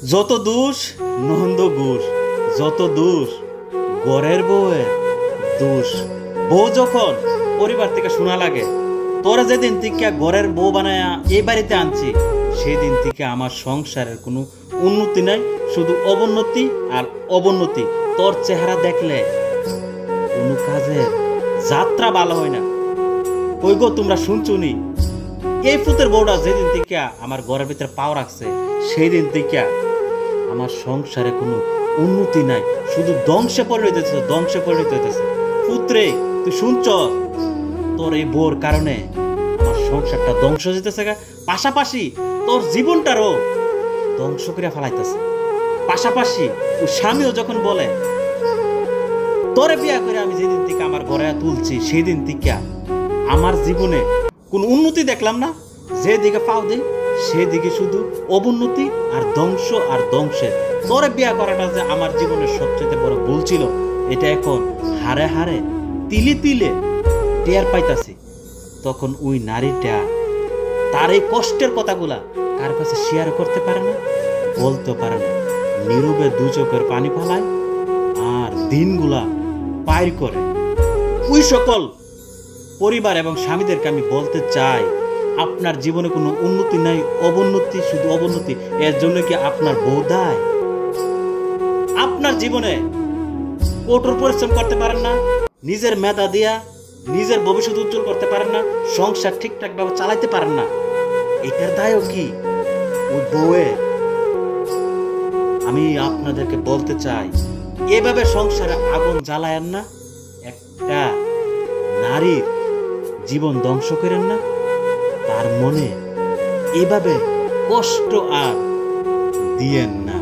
যত দোষ নন্দ ঘোষ, যত দোষ ঘরের বউয়ের দোষ। বউ যখন পরিবার থেকে শোনা লাগে তোরা যেদিন থেকে ঘরের বউ বানায়া এই বাড়িতে আনছি সেই দিন থেকে আমার সংসারের কোনো উন্নতি নাই, শুধু অবনতি আর অবনতি। তোর চেহারা দেখলে কোনো কাজের যাত্রা ভালো হয় না। কই গো তোমরা শুনছুনি? এই ফুতের বউটা যেদিন থেকে আমার ঘরের ভিতরে পাও রাখছে সেই দিন থেকে আমার সংসারে কোনো উন্নতি নাই, শুধু ধ্বংসে পরিণত হইতেছে, ধ্বংসে পরিণত হইতেছে। পুত্রে তুই শুনছ? তোর এই বউর কারণে আমার সংসারটা ধ্বংস হইতেছে, পাশাপাশি তোর জীবনটারও ধ্বংস করে ফেলাইতেছে। পাশাপাশি ওই স্বামীও যখন বলে তোরে বিয়া করে আমি যেদিন থেকে আমার ঘরে তুলছি সেই দিন থেকে আমার জীবনে কোন উন্নতি দেখলাম না, যেদিকে পাও দিই সেদিকে শুধু অবনতি আর ধ্বংস আর ধ্বংসের। তোরে বিয়া করাটা যে আমার জীবনের সবচেয়ে বড় ভুল ছিল এটা এখন হারে হারে তিলে তিলে টের পাইতাছি। তখন ওই নারীটা তার এই কষ্টের কথাগুলা কার কাছে শেয়ার করতে পারে না, বলতে পারে না, নীরবে দু চোখের পানি ফেলায় আর দিনগুলা পার করে। ওই সকল পরিবার এবং স্বামীদেরকে আমি বলতে চাই, আপনার জীবনে কোনো উন্নতি নাই, অবনতি, শুধু অবনতি। এর জন্য কি আপনার বউ দায়? আপনার জীবনে কঠোর পরিশ্রম করতে পারেন না, নিজের মেধা দিয়া নিজের ভবিষ্যৎ উজ্জ্বল করতে পারেন না, সংসার ঠিকঠাক ভাবে চালাইতে পারেন না, এটার দায়ও কি ওই বউয়ে? আমি আপনাদেরকে বলতে চাই এভাবে সংসারে আগুন জ্বালায়েন না, একটা নারীর জীবন ধ্বংস করেন না, তার মনে এভাবে কষ্ট আর দিয়েন না।